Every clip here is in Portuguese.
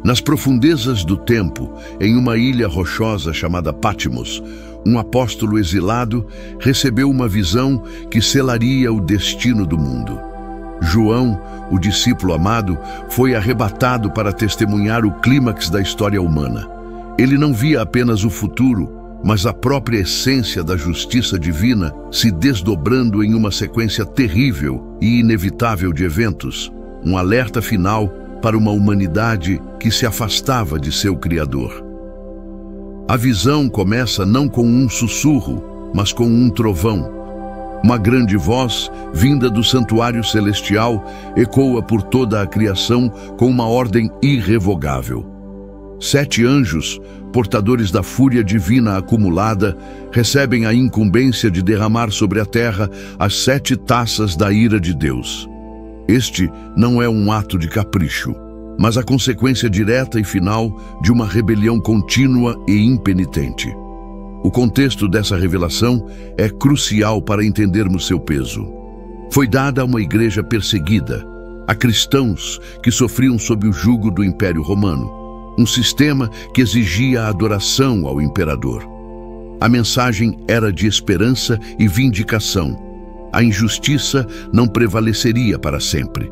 Nas profundezas do tempo, em uma ilha rochosa chamada Patmos, um apóstolo exilado recebeu uma visão que selaria o destino do mundo. João, o discípulo amado, foi arrebatado para testemunhar o clímax da história humana. Ele não via apenas o futuro, mas a própria essência da justiça divina se desdobrando em uma sequência terrível e inevitável de eventos, um alerta final para uma humanidade que se afastava de seu Criador. A visão começa não com um sussurro, mas com um trovão. Uma grande voz, vinda do santuário celestial, ecoa por toda a criação com uma ordem irrevogável. 7 anjos, portadores da fúria divina acumulada, recebem a incumbência de derramar sobre a terra as 7 taças da ira de Deus. Este não é um ato de capricho, mas a consequência direta e final de uma rebelião contínua e impenitente. O contexto dessa revelação é crucial para entendermos seu peso. Foi dada a uma igreja perseguida, a cristãos que sofriam sob o jugo do Império Romano, um sistema que exigia a adoração ao imperador. A mensagem era de esperança e vindicação. A injustiça não prevaleceria para sempre.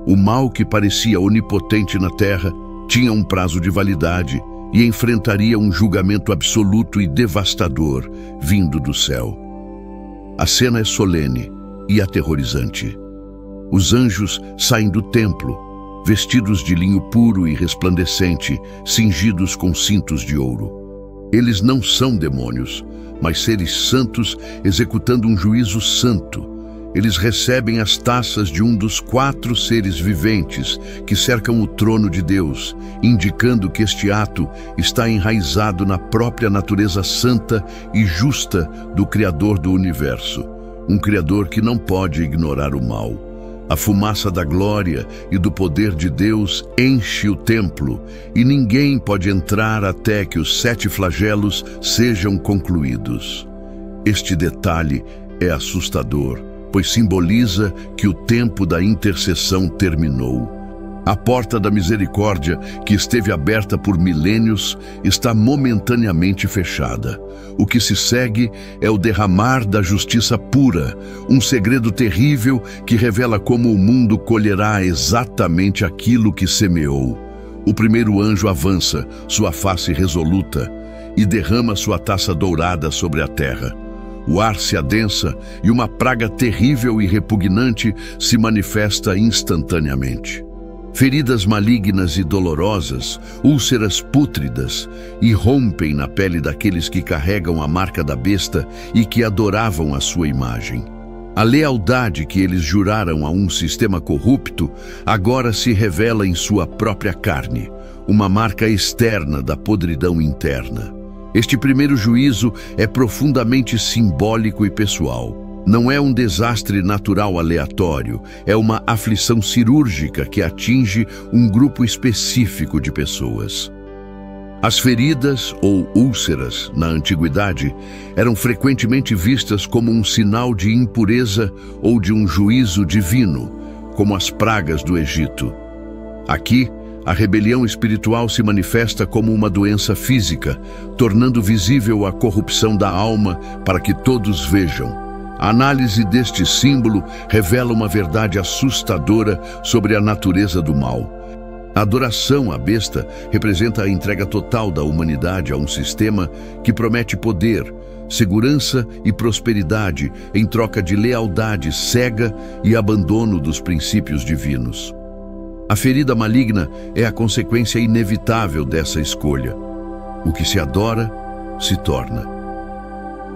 O mal que parecia onipotente na terra tinha um prazo de validade e enfrentaria um julgamento absoluto e devastador vindo do céu. A cena é solene e aterrorizante. Os anjos saem do templo, vestidos de linho puro e resplandecente, cingidos com cintos de ouro. Eles não são demônios, mas seres santos executando um juízo santo. Eles recebem as taças de um dos 4 seres viventes que cercam o trono de Deus, indicando que este ato está enraizado na própria natureza santa e justa do Criador do universo, um Criador que não pode ignorar o mal. A fumaça da glória e do poder de Deus enche o templo, e ninguém pode entrar até que os 7 flagelos sejam concluídos. Este detalhe é assustador, pois simboliza que o tempo da intercessão terminou. A porta da misericórdia, que esteve aberta por milênios, está momentaneamente fechada. O que se segue é o derramar da justiça pura, um segredo terrível que revela como o mundo colherá exatamente aquilo que semeou. O primeiro anjo avança, sua face resoluta, e derrama sua taça dourada sobre a terra. O ar se adensa e uma praga terrível e repugnante se manifesta instantaneamente. Feridas malignas e dolorosas, úlceras pútridas, irrompem na pele daqueles que carregam a marca da besta e que adoravam a sua imagem. A lealdade que eles juraram a um sistema corrupto agora se revela em sua própria carne, uma marca externa da podridão interna. Este primeiro juízo é profundamente simbólico e pessoal. Não é um desastre natural aleatório, é uma aflição cirúrgica que atinge um grupo específico de pessoas. As feridas ou úlceras, na antiguidade, eram frequentemente vistas como um sinal de impureza ou de um juízo divino, como as pragas do Egito. Aqui, a rebelião espiritual se manifesta como uma doença física, tornando visível a corrupção da alma para que todos vejam. A análise deste símbolo revela uma verdade assustadora sobre a natureza do mal. A adoração à besta representa a entrega total da humanidade a um sistema que promete poder, segurança e prosperidade em troca de lealdade cega e abandono dos princípios divinos. A ferida maligna é a consequência inevitável dessa escolha. O que se adora, se torna.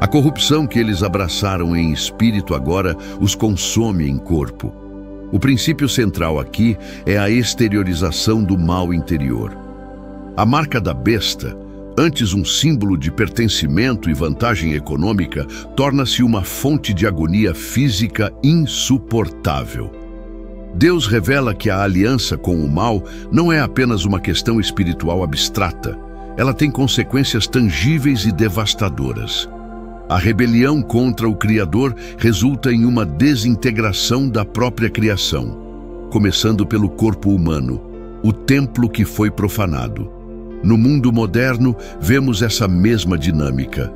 A corrupção que eles abraçaram em espírito agora os consome em corpo. O princípio central aqui é a exteriorização do mal interior. A marca da besta, antes um símbolo de pertencimento e vantagem econômica, torna-se uma fonte de agonia física insuportável. Deus revela que a aliança com o mal não é apenas uma questão espiritual abstrata. Ela tem consequências tangíveis e devastadoras. A rebelião contra o Criador resulta em uma desintegração da própria criação, começando pelo corpo humano. o templo que foi profanado. No mundo moderno, vemos essa mesma dinâmica.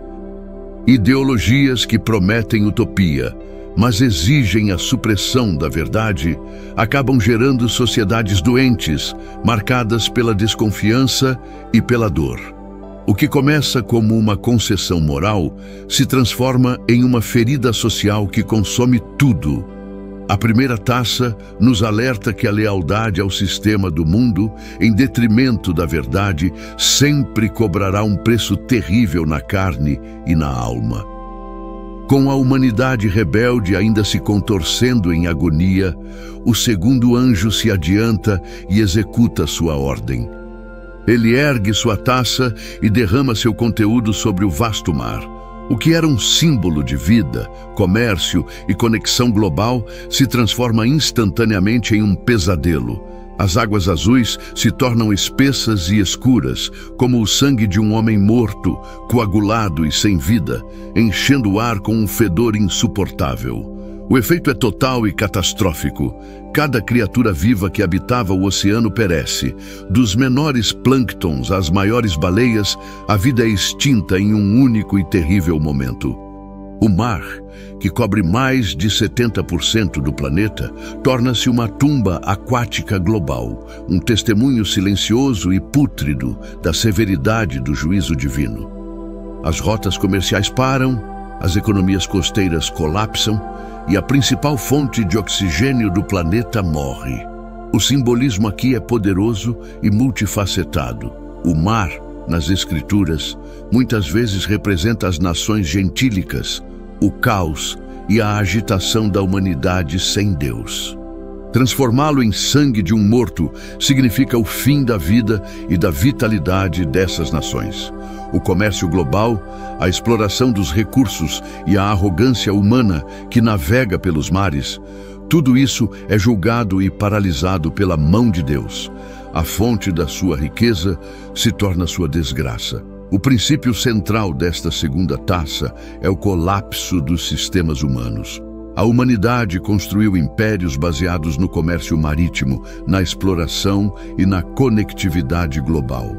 Ideologias que prometem utopia, mas exigem a supressão da verdade, acabam gerando sociedades doentes, marcadas pela desconfiança e pela dor. O que começa como uma concessão moral se transforma em uma ferida social que consome tudo. A primeira taça nos alerta que a lealdade ao sistema do mundo, em detrimento da verdade, sempre cobrará um preço terrível na carne e na alma. Com a humanidade rebelde ainda se contorcendo em agonia, o segundo anjo se adianta e executa sua ordem. Ele ergue sua taça e derrama seu conteúdo sobre o vasto mar. O que era um símbolo de vida, comércio e conexão global se transforma instantaneamente em um pesadelo. As águas azuis se tornam espessas e escuras, como o sangue de um homem morto, coagulado e sem vida, enchendo o ar com um fedor insuportável. O efeito é total e catastrófico. Cada criatura viva que habitava o oceano perece. Dos menores plânctons às maiores baleias, a vida é extinta em um único e terrível momento. O mar, que cobre mais de 70% do planeta, torna-se uma tumba aquática global, um testemunho silencioso e pútrido da severidade do juízo divino. As rotas comerciais param, as economias costeiras colapsam e a principal fonte de oxigênio do planeta morre. O simbolismo aqui é poderoso e multifacetado. O mar, nas Escrituras, muitas vezes representa as nações gentílicas, o caos e a agitação da humanidade sem Deus. Transformá-lo em sangue de um morto significa o fim da vida e da vitalidade dessas nações. O comércio global, a exploração dos recursos e a arrogância humana que navega pelos mares, tudo isso é julgado e paralisado pela mão de Deus. A fonte da sua riqueza se torna sua desgraça. O princípio central desta segunda taça é o colapso dos sistemas humanos. A humanidade construiu impérios baseados no comércio marítimo, na exploração e na conectividade global.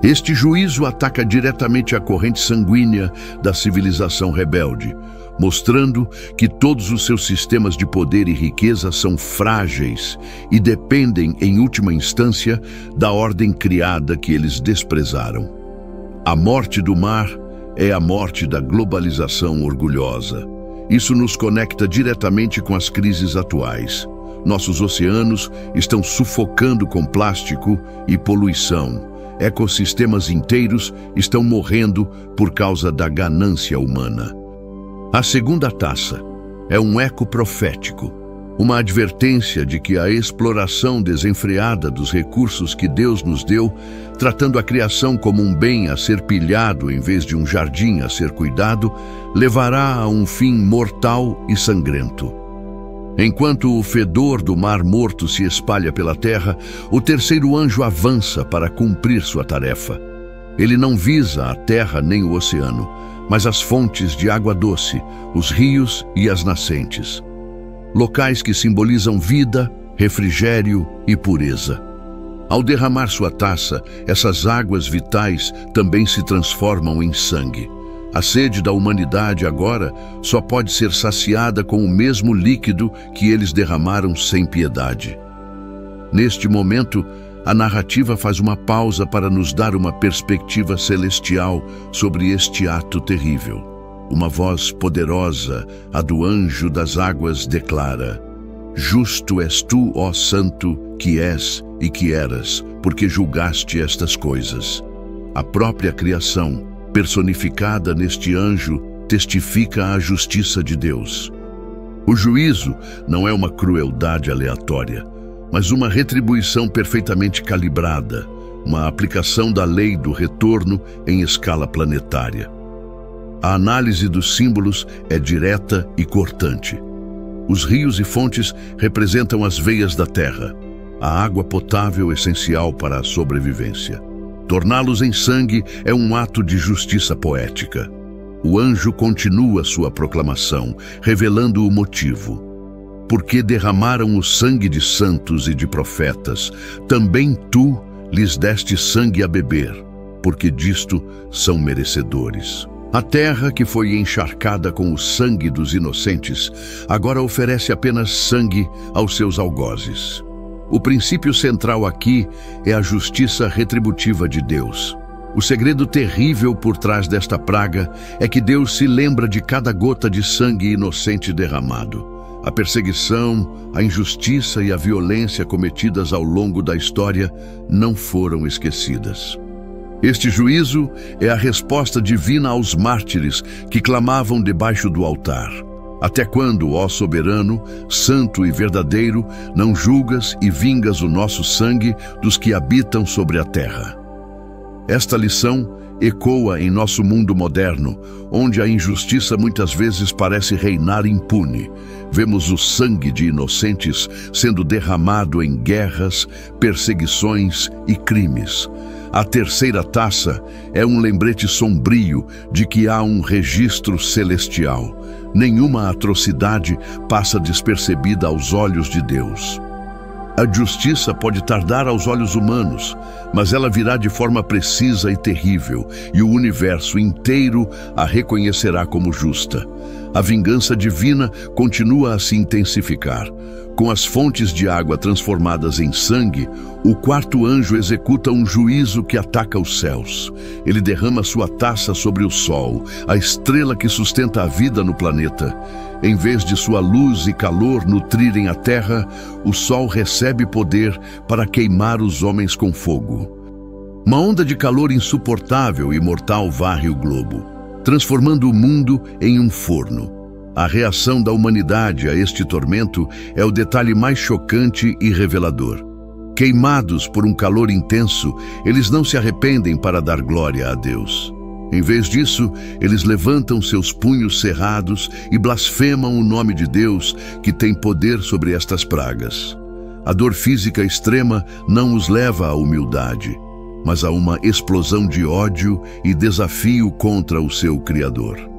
Este juízo ataca diretamente a corrente sanguínea da civilização rebelde, mostrando que todos os seus sistemas de poder e riqueza são frágeis e dependem, em última instância, da ordem criada que eles desprezaram. A morte do mar é a morte da globalização orgulhosa. Isso nos conecta diretamente com as crises atuais. Nossos oceanos estão sufocando com plástico e poluição. Ecossistemas inteiros estão morrendo por causa da ganância humana. A segunda taça é um eco profético, uma advertência de que a exploração desenfreada dos recursos que Deus nos deu, tratando a criação como um bem a ser pilhado em vez de um jardim a ser cuidado, levará a um fim mortal e sangrento. Enquanto o fedor do mar morto se espalha pela terra, o terceiro anjo avança para cumprir sua tarefa. Ele não visa a terra nem o oceano, mas as fontes de água doce, os rios e as nascentes. Locais que simbolizam vida, refrigério e pureza. Ao derramar sua taça, essas águas vitais também se transformam em sangue. A sede da humanidade agora só pode ser saciada com o mesmo líquido que eles derramaram sem piedade. Neste momento, a narrativa faz uma pausa para nos dar uma perspectiva celestial sobre este ato terrível. Uma voz poderosa, a do anjo das águas, declara: Justo és tu, ó Santo, que és e que eras, porque julgaste estas coisas. A própria criação, personificada neste anjo, testifica a justiça de Deus. O juízo não é uma crueldade aleatória, mas uma retribuição perfeitamente calibrada, uma aplicação da lei do retorno em escala planetária. A análise dos símbolos é direta e cortante. Os rios e fontes representam as veias da terra, a água potável essencial para a sobrevivência. Torná-los em sangue é um ato de justiça poética. O anjo continua sua proclamação, revelando o motivo. porque derramaram o sangue de santos e de profetas. Também tu lhes deste sangue a beber, porque disto são merecedores. A terra que foi encharcada com o sangue dos inocentes, agora oferece apenas sangue aos seus algozes. O princípio central aqui é a justiça retributiva de Deus. O segredo terrível por trás desta praga é que Deus se lembra de cada gota de sangue inocente derramado. A perseguição, a injustiça e a violência cometidas ao longo da história não foram esquecidas. Este juízo é a resposta divina aos mártires que clamavam debaixo do altar. Até quando, ó soberano, santo e verdadeiro, não julgas e vingas o nosso sangue dos que habitam sobre a terra? Esta lição ecoa em nosso mundo moderno, onde a injustiça muitas vezes parece reinar impune. Vemos o sangue de inocentes sendo derramado em guerras, perseguições e crimes. A terceira taça é um lembrete sombrio de que há um registro celestial. Nenhuma atrocidade passa despercebida aos olhos de Deus. A justiça pode tardar aos olhos humanos, mas ela virá de forma precisa e terrível, e o universo inteiro a reconhecerá como justa. A vingança divina continua a se intensificar. Com as fontes de água transformadas em sangue, o quarto anjo executa um juízo que ataca os céus. Ele derrama sua taça sobre o sol, a estrela que sustenta a vida no planeta. Em vez de sua luz e calor nutrirem a terra, o sol recebe poder para queimar os homens com fogo. Uma onda de calor insuportável e mortal varre o globo, transformando o mundo em um forno. A reação da humanidade a este tormento é o detalhe mais chocante e revelador. Queimados por um calor intenso, eles não se arrependem para dar glória a Deus. Em vez disso, eles levantam seus punhos cerrados e blasfemam o nome de Deus, que tem poder sobre estas pragas. A dor física extrema não os leva à humildade, mas a uma explosão de ódio e desafio contra o seu Criador.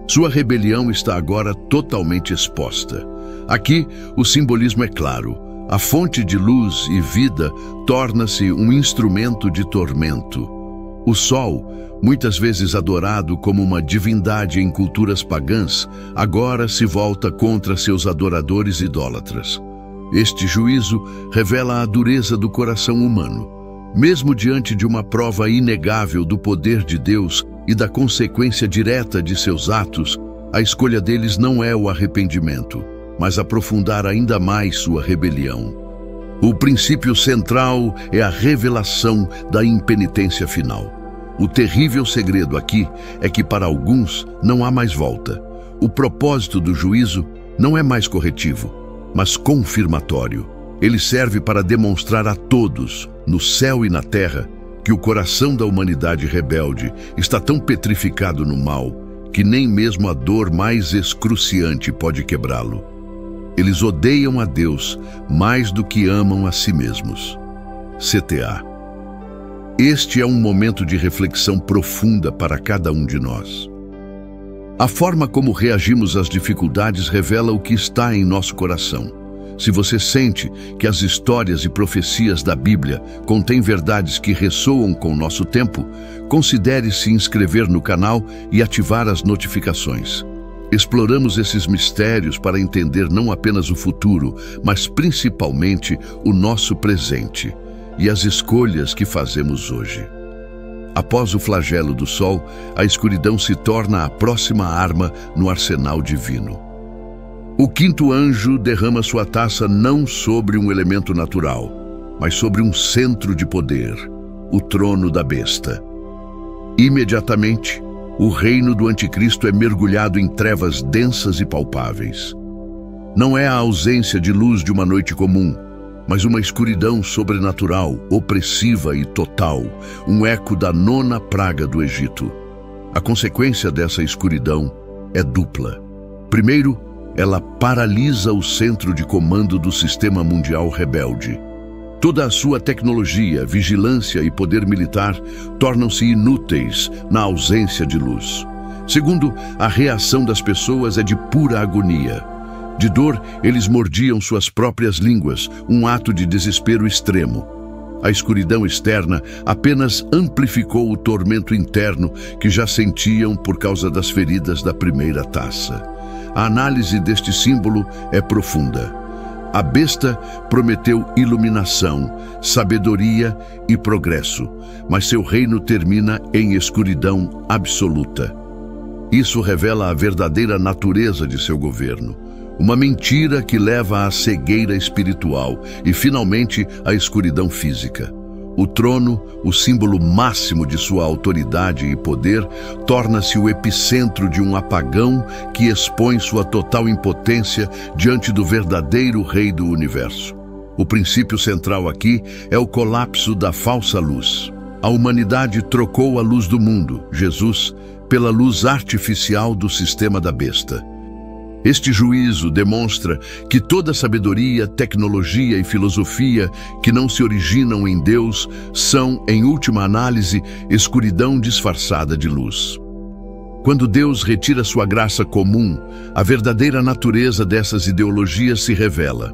Sua rebelião está agora totalmente exposta. Aqui, o simbolismo é claro. A fonte de luz e vida torna-se um instrumento de tormento. O sol, muitas vezes adorado como uma divindade em culturas pagãs, agora se volta contra seus adoradores idólatras. Este juízo revela a dureza do coração humano. Mesmo diante de uma prova inegável do poder de Deus e da consequência direta de seus atos, a escolha deles não é o arrependimento, mas aprofundar ainda mais sua rebelião. O princípio central é a revelação da impenitência final. O terrível segredo aqui é que para alguns não há mais volta. O propósito do juízo não é mais corretivo, mas confirmatório. Ele serve para demonstrar a todos, no céu e na terra, que o coração da humanidade rebelde está tão petrificado no mal que nem mesmo a dor mais excruciante pode quebrá-lo. Eles odeiam a Deus mais do que amam a si mesmos. CTA. Este é um momento de reflexão profunda para cada um de nós. A forma como reagimos às dificuldades revela o que está em nosso coração. Se você sente que as histórias e profecias da Bíblia contêm verdades que ressoam com o nosso tempo, considere se inscrever no canal e ativar as notificações. Exploramos esses mistérios para entender não apenas o futuro, mas principalmente o nosso presente e as escolhas que fazemos hoje. Após o flagelo do sol, a escuridão se torna a próxima arma no arsenal divino. O quinto anjo derrama sua taça não sobre um elemento natural, mas sobre um centro de poder, o trono da besta. Imediatamente, o reino do anticristo é mergulhado em trevas densas e palpáveis. Não é a ausência de luz de uma noite comum, mas uma escuridão sobrenatural, opressiva e total, um eco da nona praga do Egito. A consequência dessa escuridão é dupla. Primeiro, ela paralisa o centro de comando do sistema mundial rebelde. Toda a sua tecnologia, vigilância e poder militar tornam-se inúteis na ausência de luz. Segundo, a reação das pessoas é de pura agonia. De dor, eles mordiam suas próprias línguas, um ato de desespero extremo. A escuridão externa apenas amplificou o tormento interno que já sentiam por causa das feridas da primeira taça. A análise deste símbolo é profunda. A besta prometeu iluminação, sabedoria e progresso, mas seu reino termina em escuridão absoluta. Isso revela a verdadeira natureza de seu governo. Uma mentira que leva à cegueira espiritual e, finalmente, à escuridão física. O trono, o símbolo máximo de sua autoridade e poder, torna-se o epicentro de um apagão que expõe sua total impotência diante do verdadeiro Rei do Universo. O princípio central aqui é o colapso da falsa luz. A humanidade trocou a luz do mundo, Jesus, pela luz artificial do sistema da besta. Este juízo demonstra que toda sabedoria, tecnologia e filosofia que não se originam em Deus são, em última análise, escuridão disfarçada de luz. Quando Deus retira sua graça comum, a verdadeira natureza dessas ideologias se revela.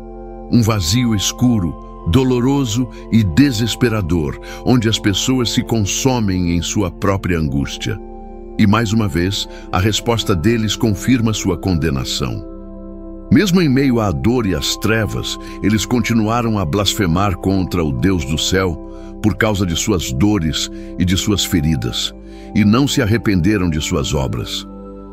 Um vazio escuro, doloroso e desesperador, onde as pessoas se consomem em sua própria angústia. E mais uma vez, a resposta deles confirma sua condenação. Mesmo em meio à dor e às trevas, eles continuaram a blasfemar contra o Deus do céu por causa de suas dores e de suas feridas, e não se arrependeram de suas obras.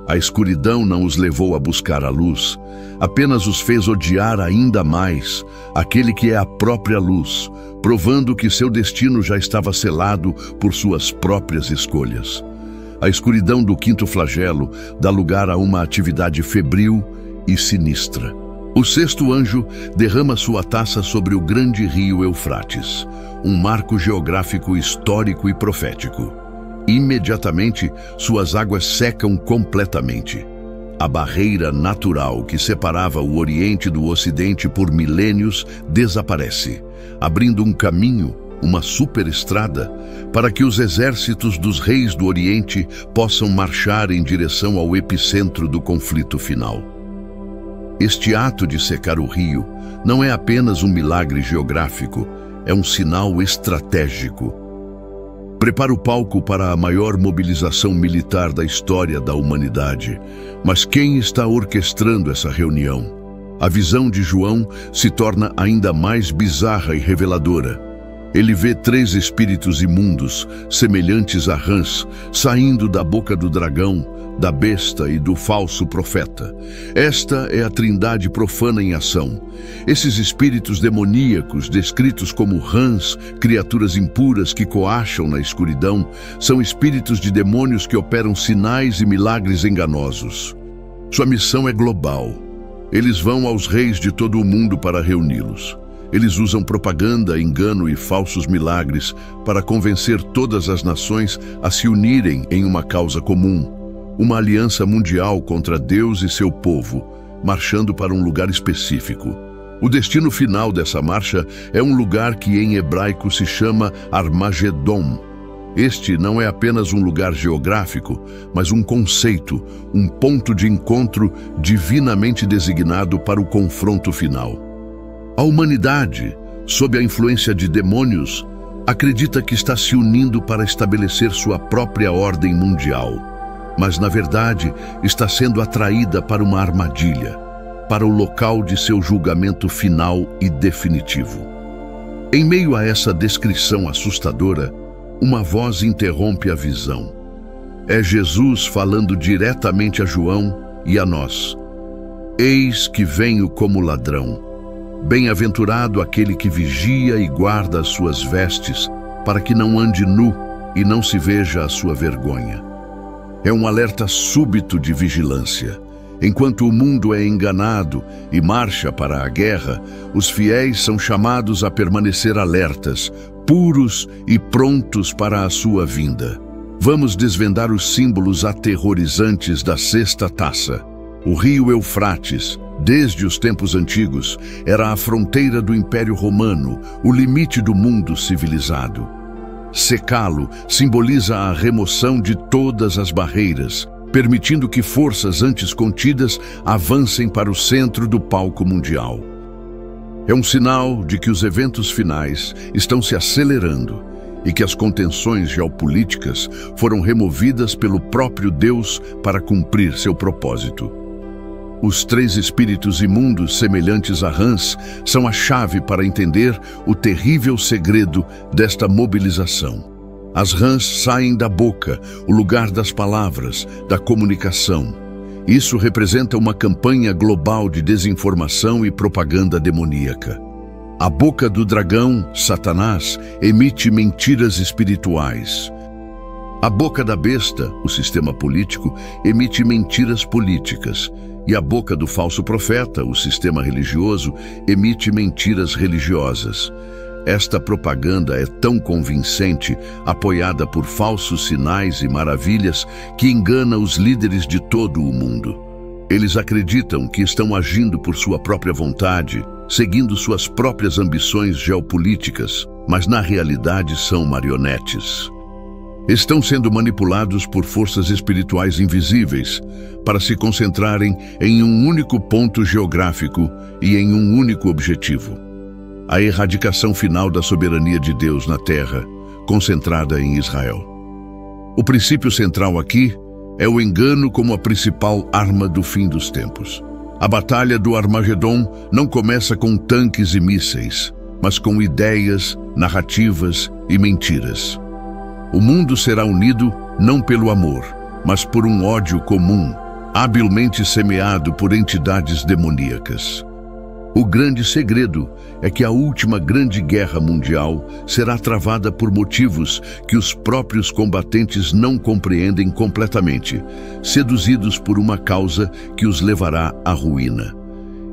A escuridão não os levou a buscar a luz, apenas os fez odiar ainda mais aquele que é a própria luz, provando que seu destino já estava selado por suas próprias escolhas. A escuridão do quinto flagelo dá lugar a uma atividade febril e sinistra. O sexto anjo derrama sua taça sobre o grande rio Eufrates, um marco geográfico histórico e profético. Imediatamente, suas águas secam completamente. A barreira natural que separava o Oriente do Ocidente por milênios desaparece, abrindo um caminho, uma superestrada, para que os exércitos dos reis do Oriente possam marchar em direção ao epicentro do conflito final. Este ato de secar o rio não é apenas um milagre geográfico, é um sinal estratégico. Prepara o palco para a maior mobilização militar da história da humanidade. Mas quem está orquestrando essa reunião? A visão de João se torna ainda mais bizarra e reveladora. Ele vê 3 espíritos imundos, semelhantes a rãs, saindo da boca do dragão, da besta e do falso profeta. Esta é a trindade profana em ação. Esses espíritos demoníacos, descritos como rãs, criaturas impuras que coacham na escuridão, são espíritos de demônios que operam sinais e milagres enganosos. Sua missão é global. Eles vão aos reis de todo o mundo para reuni-los. Eles usam propaganda, engano e falsos milagres para convencer todas as nações a se unirem em uma causa comum, uma aliança mundial contra Deus e seu povo, marchando para um lugar específico. O destino final dessa marcha é um lugar que em hebraico se chama Armagedon. Este não é apenas um lugar geográfico, mas um conceito, um ponto de encontro divinamente designado para o confronto final. A humanidade, sob a influência de demônios, acredita que está se unindo para estabelecer sua própria ordem mundial, mas na verdade está sendo atraída para uma armadilha, para o local de seu julgamento final e definitivo. Em meio a essa descrição assustadora, uma voz interrompe a visão. É Jesus falando diretamente a João e a nós. Eis que venho como ladrão. Bem-aventurado aquele que vigia e guarda as suas vestes, para que não ande nu e não se veja a sua vergonha. É um alerta súbito de vigilância. Enquanto o mundo é enganado e marcha para a guerra, os fiéis são chamados a permanecer alertas, puros e prontos para a sua vinda. Vamos desvendar os símbolos aterrorizantes da sexta taça. O rio Eufrates, desde os tempos antigos, era a fronteira do Império Romano, o limite do mundo civilizado. Secá-lo simboliza a remoção de todas as barreiras, permitindo que forças antes contidas avancem para o centro do palco mundial. É um sinal de que os eventos finais estão se acelerando e que as contenções geopolíticas foram removidas pelo próprio Deus para cumprir seu propósito. Os 3 espíritos imundos semelhantes a rãs são a chave para entender o terrível segredo desta mobilização. As rãs saem da boca, o lugar das palavras, da comunicação. Isso representa uma campanha global de desinformação e propaganda demoníaca. A boca do dragão, Satanás, emite mentiras espirituais. A boca da besta, o sistema político, emite mentiras políticas. E a boca do falso profeta, o sistema religioso, emite mentiras religiosas. Esta propaganda é tão convincente, apoiada por falsos sinais e maravilhas, que engana os líderes de todo o mundo. Eles acreditam que estão agindo por sua própria vontade, seguindo suas próprias ambições geopolíticas, mas na realidade são marionetes. Estão sendo manipulados por forças espirituais invisíveis para se concentrarem em um único ponto geográfico e em um único objetivo: a erradicação final da soberania de Deus na Terra, concentrada em Israel. O princípio central aqui é o engano como a principal arma do fim dos tempos. A batalha do Armagedon não começa com tanques e mísseis, mas com ideias, narrativas e mentiras. O mundo será unido não pelo amor, mas por um ódio comum, habilmente semeado por entidades demoníacas. O grande segredo é que a última grande guerra mundial será travada por motivos que os próprios combatentes não compreendem completamente, seduzidos por uma causa que os levará à ruína.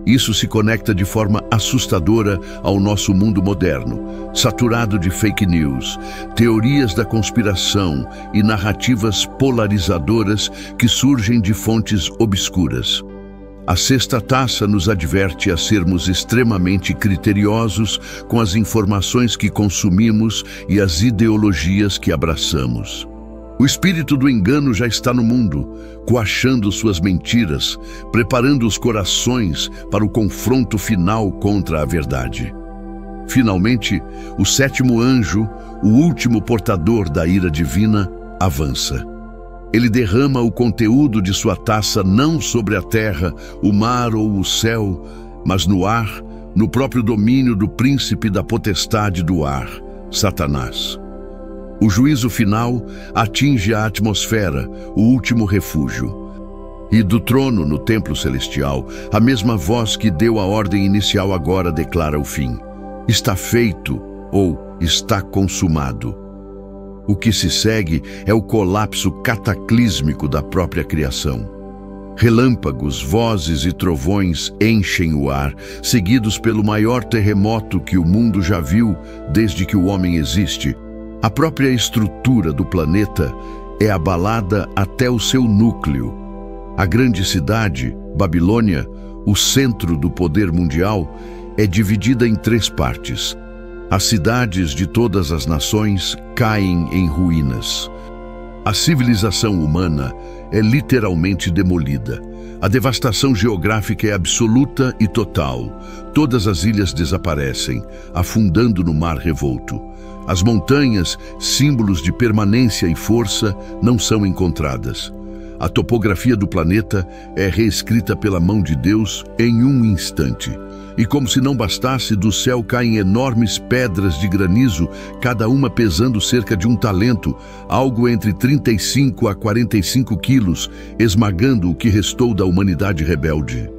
Isso se conecta de forma assustadora ao nosso mundo moderno, saturado de fake news, teorias da conspiração e narrativas polarizadoras que surgem de fontes obscuras. A sexta taça nos adverte a sermos extremamente criteriosos com as informações que consumimos e as ideologias que abraçamos. O espírito do engano já está no mundo, coachando suas mentiras, preparando os corações para o confronto final contra a verdade. Finalmente, o 7º anjo, o último portador da ira divina, avança. Ele derrama o conteúdo de sua taça não sobre a terra, o mar ou o céu, mas no ar, no próprio domínio do príncipe da potestade do ar, Satanás. O juízo final atinge a atmosfera, o último refúgio. E do trono no templo celestial, a mesma voz que deu a ordem inicial agora declara o fim. Está feito ou está consumado. O que se segue é o colapso cataclísmico da própria criação. Relâmpagos, vozes e trovões enchem o ar, seguidos pelo maior terremoto que o mundo já viu desde que o homem existe. A própria estrutura do planeta é abalada até o seu núcleo. A grande cidade, Babilônia, o centro do poder mundial, é dividida em 3 partes. As cidades de todas as nações caem em ruínas. A civilização humana é literalmente demolida. A devastação geográfica é absoluta e total. Todas as ilhas desaparecem, afundando no mar revolto. As montanhas, símbolos de permanência e força, não são encontradas. A topografia do planeta é reescrita pela mão de Deus em um instante. E como se não bastasse, do céu caem enormes pedras de granizo, cada uma pesando cerca de 1 talento, algo entre 35 a 45 quilos, esmagando o que restou da humanidade rebelde.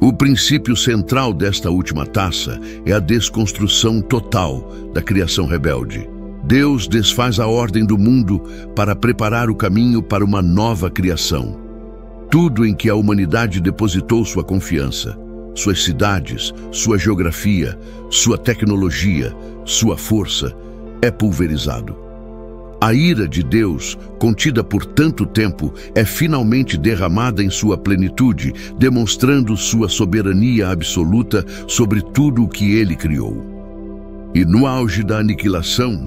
O princípio central desta última taça é a desconstrução total da criação rebelde. Deus desfaz a ordem do mundo para preparar o caminho para uma nova criação. Tudo em que a humanidade depositou sua confiança, suas cidades, sua geografia, sua tecnologia, sua força, é pulverizado. A ira de Deus, contida por tanto tempo, é finalmente derramada em sua plenitude, demonstrando sua soberania absoluta sobre tudo o que ele criou. E no auge da aniquilação,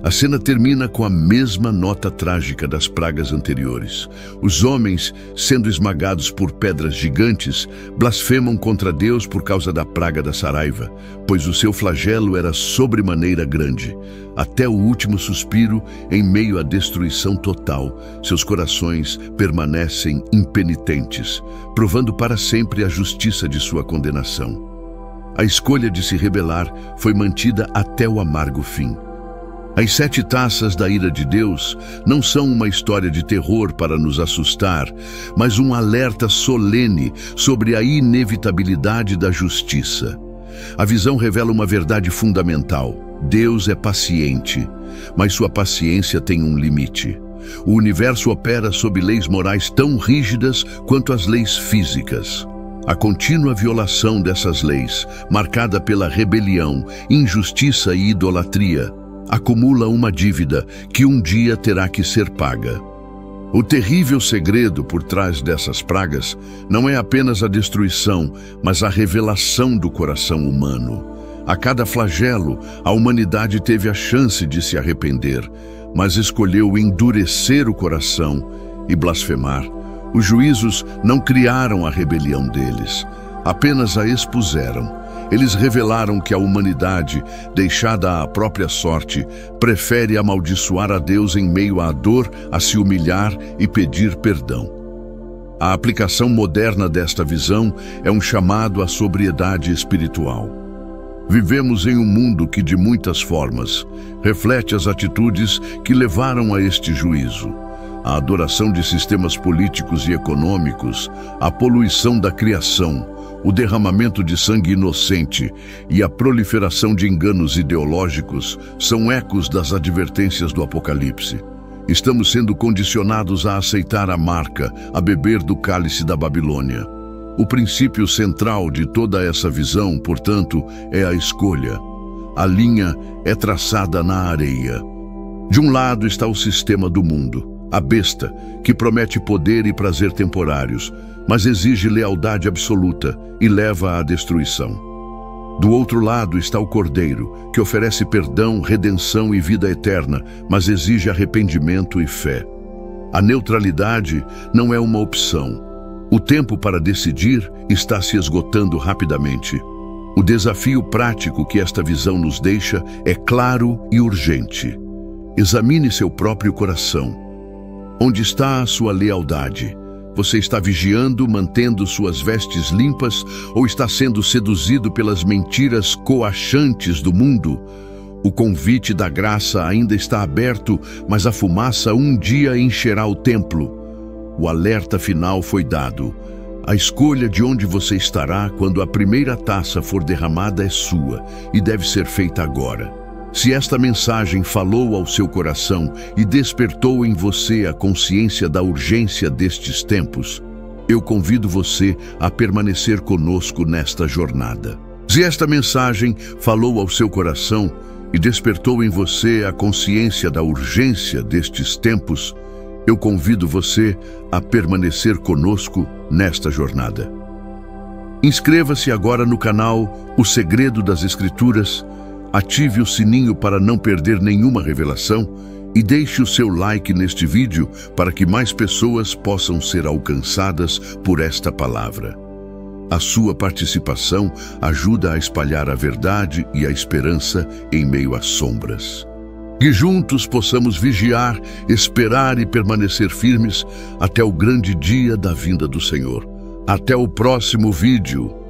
A cena termina com a mesma nota trágica das pragas anteriores. Os homens, sendo esmagados por pedras gigantes, blasfemam contra Deus por causa da praga da saraiva, pois o seu flagelo era sobremaneira grande. Até o último suspiro, em meio à destruição total, seus corações permanecem impenitentes, provando para sempre a justiça de sua condenação. A escolha de se rebelar foi mantida até o amargo fim. As 7 taças da ira de Deus não são uma história de terror para nos assustar, mas um alerta solene sobre a inevitabilidade da justiça. A visão revela uma verdade fundamental. Deus é paciente, mas sua paciência tem um limite. O universo opera sob leis morais tão rígidas quanto as leis físicas. A contínua violação dessas leis, marcada pela rebelião, injustiça e idolatria, acumula uma dívida que um dia terá que ser paga. O terrível segredo por trás dessas pragas não é apenas a destruição, mas a revelação do coração humano. A cada flagelo, a humanidade teve a chance de se arrepender, mas escolheu endurecer o coração e blasfemar. Os juízos não criaram a rebelião deles, apenas a expuseram. Eles revelaram que a humanidade, deixada à própria sorte, prefere amaldiçoar a Deus em meio à dor, a se humilhar e pedir perdão. A aplicação moderna desta visão é um chamado à sobriedade espiritual. Vivemos em um mundo que, de muitas formas, reflete as atitudes que levaram a este juízo. A adoração de sistemas políticos e econômicos, a poluição da criação, o derramamento de sangue inocente e a proliferação de enganos ideológicos são ecos das advertências do Apocalipse. Estamos sendo condicionados a aceitar a marca, a beber do cálice da Babilônia. O princípio central de toda essa visão, portanto, é a escolha. A linha é traçada na areia. De um lado está o sistema do mundo, a besta, que promete poder e prazer temporários, mas exige lealdade absoluta e leva à destruição. Do outro lado está o Cordeiro, que oferece perdão, redenção e vida eterna, mas exige arrependimento e fé. A neutralidade não é uma opção. O tempo para decidir está se esgotando rapidamente. O desafio prático que esta visão nos deixa é claro e urgente. Examine seu próprio coração. Onde está a sua lealdade? Você está vigiando, mantendo suas vestes limpas, ou está sendo seduzido pelas mentiras coachantes do mundo? O convite da graça ainda está aberto, mas a fumaça um dia encherá o templo. O alerta final foi dado. A escolha de onde você estará quando a primeira taça for derramada é sua e deve ser feita agora. Se esta mensagem falou ao seu coração e despertou em você a consciência da urgência destes tempos, eu convido você a permanecer conosco nesta jornada. Se esta mensagem falou ao seu coração e despertou em você a consciência da urgência destes tempos, eu convido você a permanecer conosco nesta jornada. Inscreva-se agora no canal O Segredo das Escrituras, ative o sininho para não perder nenhuma revelação e deixe o seu like neste vídeo para que mais pessoas possam ser alcançadas por esta palavra. A sua participação ajuda a espalhar a verdade e a esperança em meio às sombras. Que juntos possamos vigiar, esperar e permanecer firmes até o grande dia da vinda do Senhor. Até o próximo vídeo.